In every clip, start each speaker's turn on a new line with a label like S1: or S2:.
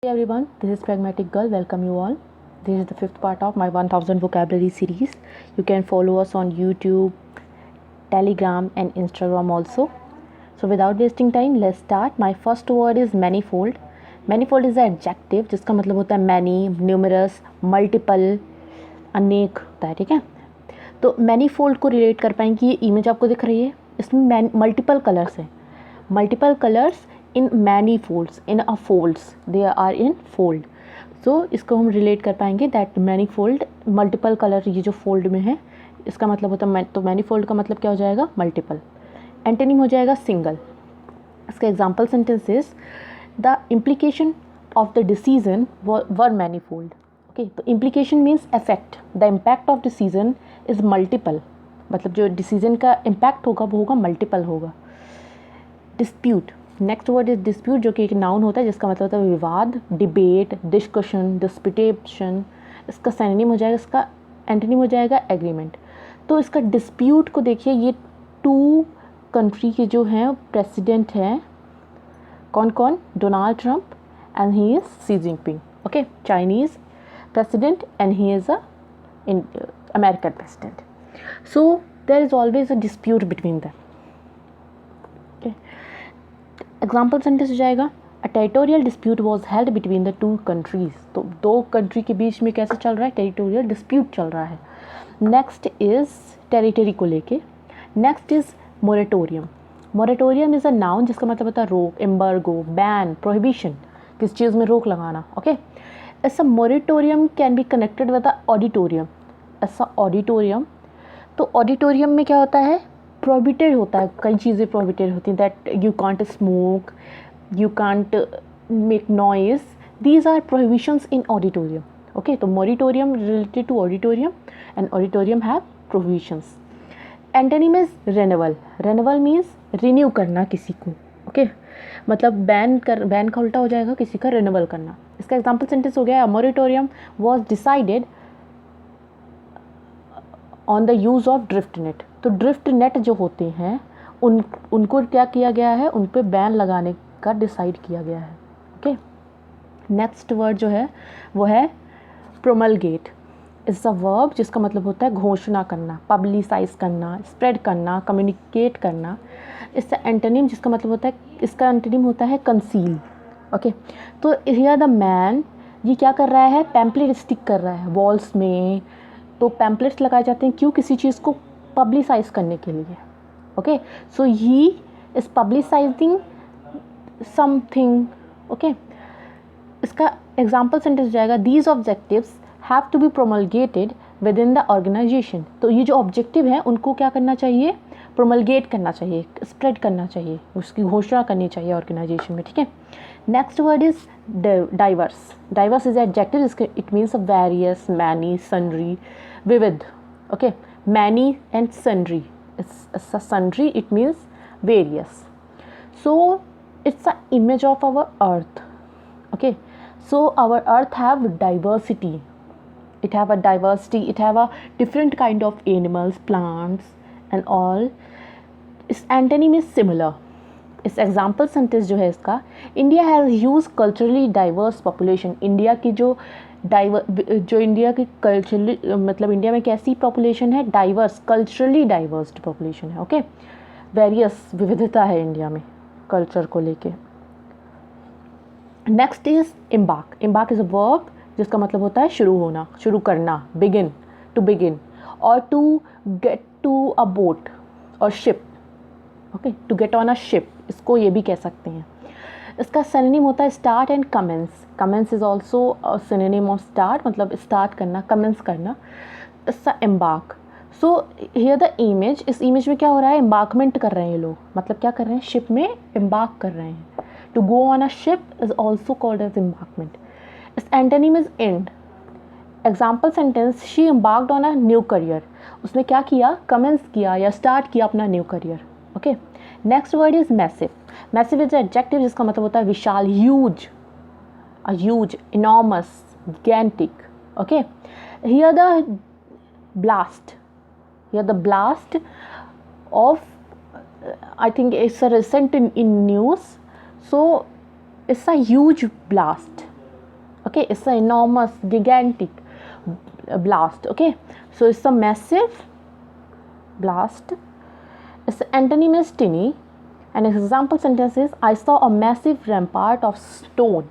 S1: Hey everyone, this is Pragmatic Girl. Welcome you all. This is the fifth part of my 1000 vocabulary series. You can follow us on YouTube, Telegram, and Instagram also. So without wasting time, let's start. My first word is manifold. Manifold is an adjective जिसका मतलब होता है many, numerous, multiple, अनेक होता है, ठीक है. तो मैनीफोल्ड को रिलेट कर पाएंगे. ये इमेज आपको दिख रही है, इसमें मल्टीपल कलर्स हैं. Multiple colours in many folds, in a folds, they are in fold. So इसको हम रिलेट कर पाएंगे that many fold, multiple colour ये जो फोल्ड में है इसका मतलब होता है. तो मैनी फोल्ड का मतलब क्या हो जाएगा? मल्टीपल. एंटोनिम हो जाएगा सिंगल. इसका example sentences, the implication of the decision were many fold. Okay, तो implication means effect. The impact of decision is multiple, मतलब जो डिसीजन का इम्पैक्ट होगा वो होगा मल्टीपल होगा. Dispute, next word is dispute, जो कि एक नाउन होता है जिसका मतलब होता है विवाद, डिबेट, डिस्कशन, डिस्पिटेशन. इसका सिनोनिम हो जाएगा, इसका एंटोनिम हो जाएगा एग्रीमेंट. तो इसका डिस्प्यूट को देखिए, ये टू कंट्री के जो हैं प्रेसिडेंट हैं, कौन कौन? Donald Trump and he is C Jinping. Okay, Chinese president and he is a American president. So there is always a dispute between them. Okay. Example sentence हो जाएगा, a territorial dispute was held between the two countries. तो दो country के बीच में कैसे चल रहा है? टेरिटोरियल डिस्प्यूट चल रहा है. नेक्स्ट इज टेरिटरी को लेके. Next is moratorium. Moratorium is a noun जिसका मतलब होता है रोक, एम्बार्गो, बैन, प्रोहिबिशन, किस चीज़ में रोक लगाना. ओके, ऐसा moratorium can be connected with the auditorium. ऐसा ऑडिटोरियम, तो ऑडिटोरियम में क्या होता है? प्रोहिबिटेड होता है, कई चीज़ें प्रोहिबिटेड होती हैं. That you can't smoke, you can't make noise, these are prohibitions in auditorium. Okay, तो moratorium related to auditorium and auditorium have prohibitions. Antonym is renewal. Renewal means renew करना किसी को. ओके, मतलब बैन का उल्टा हो जाएगा किसी का रिन्यूअल करना. इसका एग्जाम्पल सेंटेंस हो गया, moratorium was decided on the use of drift net. तो ड्रिफ्ट नेट जो होते हैं उनको क्या किया गया है? उन पर बैन लगाने का डिसाइड किया गया है. ओके, नेक्स्ट वर्ड जो है वो है प्रोमलगेट. इट्स अ वर्ब जिसका मतलब होता है घोषणा करना, पब्लिसाइज करना, स्प्रेड करना, कम्युनिकेट करना. इसका एंटोनिम जिसका मतलब होता है, इसका एंटोनिम होता है कंसील. ओके, तो हियर द मैन, ये क्या कर रहा है? पैम्पलेट स्टिक कर रहा है वॉल्स में. तो पैम्पलेट्स लगाए जाते हैं क्यों? किसी चीज़ को पब्लिसाइज करने के लिए. Okay, so he is publicising something. Okay, इसका एग्जाम्पल सेंटेंस हो जाएगा, these objectives have to be promulgated within the organisation. तो ये जो ऑब्जेक्टिव है उनको क्या करना चाहिए? प्रोमलगेट करना चाहिए, स्प्रेड करना चाहिए, उसकी घोषणा करनी चाहिए ऑर्गेनाइजेशन में. ठीक है. Next word is diverse. Diverse is adjective, it means various, many, sundry, विविध. Okay, many and sundry, it's sundry, it means various. So it's a image of our earth. Okay, so our earth have diversity, it have a diversity, it have a different kind of animals, plants and all. its antonym is similar. इस example sentence जो है इसका, India has huge culturally diverse population. India की जो India की culturally, मतलब India में कैसी पॉपुलेशन है? डाइवर्स, कल्चरली डाइवर्स पॉपुलेशन है. ओके, वेरियस, विविधता है इंडिया में कल्चर को लेके. Next is embark. Embark is a verb जिसका मतलब होता है शुरू होना, शुरू करना, बिगिन, टू बिगिन, और to get to a boat और ship. Okay, to get on a ship, इसको ये भी कह सकते हैं. इसका सिनोनिम होता है start and commence. Commence is also a synonym of start, मतलब स्टार्ट करना, कमेंस करना. इसका embark. So here the image, इस इमेज में क्या हो रहा है? एम्बार्कमेंट कर रहे हैं ये लोग, मतलब क्या कर रहे हैं? शिप में एम्बार्क कर रहे हैं. To go on a ship is also called as embarkment. इस antonym is end. Example sentence, she embarked on a new career. उसने क्या किया? कमेंस किया या स्टार्ट किया अपना new career. Okay, next word is massive. Massive is adjective जिसका मतलब होता है विशाल, huge, a huge, enormous, gigantic. Okay, here the blast, here the blast of I think it's a recent in news, so it's a huge blast. Okay, it's an enormous, gigantic blast. Okay, so it's a massive blast. Its antonym is tiny. An example sentence is, I saw a massive rampart of stone.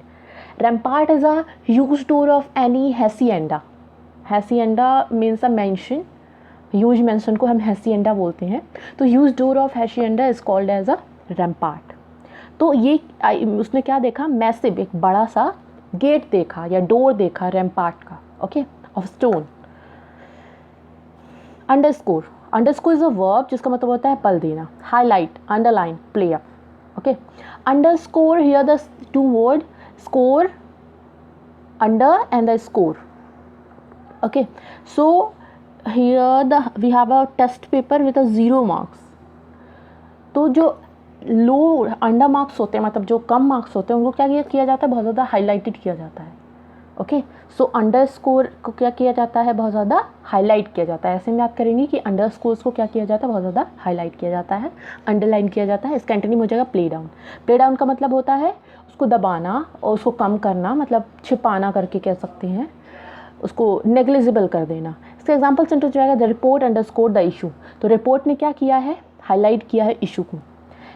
S1: Rampart is a huge door of any hacienda. Hacienda means a mansion. Huge mansion को हम hacienda बोलते हैं. तो huge door of hacienda is called as a rampart. तो ये उसने क्या देखा, मैसिव, एक बड़ा सा गेट देखा या डोर देखा रैम्पार्ट का. Okay, of stone. Underscore. Underscore is a verb जिसका मतलब होता है पल देना, highlight, underline, play up. Okay, underscore, here the two word score, under and the score. Okay, so here we have a test paper with a 0 marks. तो जो लो under marks होते हैं, मतलब जो कम मार्क्स होते हैं, उनको क्या किया जाता है, बहुत ज़्यादा हाईलाइटेड किया जाता है. ओके, सो अंडर स्कोर को क्या किया जाता है, बहुत ज़्यादा हाईलाइट किया जाता है. ऐसे में याद करेंगे कि अंडर स्कोर्स को क्या किया जाता है, बहुत ज़्यादा हाईलाइट किया जाता है, अंडरलाइन किया जाता है. इसका एंटोनिम हो जाएगा प्ले डाउन. प्ले डाउन का मतलब होता है उसको दबाना और उसको कम करना, मतलब छिपाना करके कह सकते हैं, उसको नेग्लिजिबल कर देना. इसका एग्जाम्पल सेंटेंस जाएगा, the report underscore the issue. तो रिपोर्ट ने क्या किया है, हाईलाइट किया है इशू को.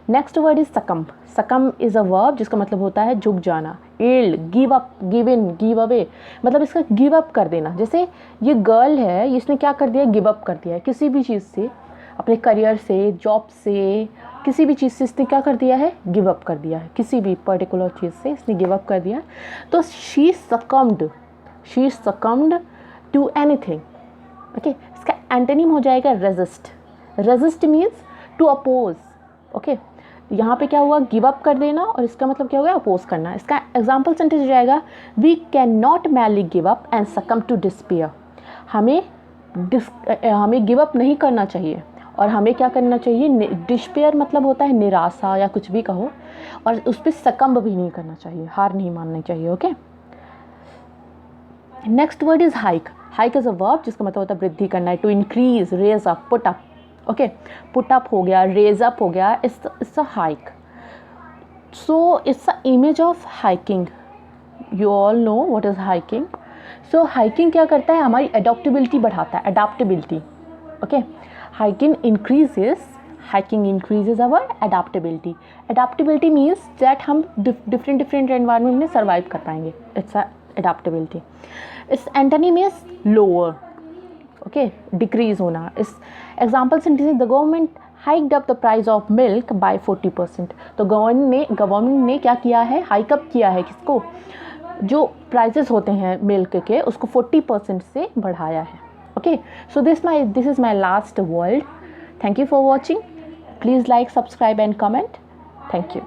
S1: Next word is succumb. Succumb is a verb जिसका मतलब होता है झुक जाना. Yield, give up, give in, give away, मतलब इसका गिव अप कर देना. जैसे ये गर्ल है, इसने क्या कर दिया, गिव अप कर दिया है किसी भी चीज़ से, अपने करियर से, जॉब से, किसी भी चीज़ से इसने क्या कर दिया है, गिव अप कर दिया है. किसी भी पर्टिकुलर चीज़ से इसने गिव अप कर दिया. तो she succumbed to anything. Okay, इसका एंटोनिम हो जाएगा resist. Resist means to oppose. Okay, यहाँ पे क्या हुआ, गिव अप कर देना, और इसका मतलब क्या होगा, अपोज करना. इसका एग्जाम्पल सेंटेंस हो जाएगा, we can not merely give up and succumb to despair. हमें गिव अप नहीं करना चाहिए और हमें क्या करना चाहिए, डिस्पेयर मतलब होता है निराशा या कुछ भी कहो, और उस पर सकम्ब भी नहीं करना चाहिए, हार नहीं माननी चाहिए. Okay, next word is hike. Hike is a verb जिसका मतलब होता है वृद्धि करना है, to increase, raise up, put up. Okay, put up हो गया, रेज अप हो गया, it's a hike. So it's a image of hiking. You all know what is hiking. So hiking क्या करता है, हमारी अडॉप्टेबिलिटी बढ़ाता है, adaptability. Okay, hiking increases our adaptability. Adaptability means that हम डिफरेंट एनवायरनमेंट में सर्वाइव कर पाएंगे. It's adaptability. It's antonym is lower. Okay, decrease होना. इस example sentence, the government hiked up the price of milk bye 40%. तो government ने क्या किया है, हाइक अप किया है किसको, जो प्राइसेस होते हैं मिल्क के, उसको 40% से बढ़ाया है. Okay, so this is my last word. Thank you for watching. Please like, subscribe and comment. Thank you.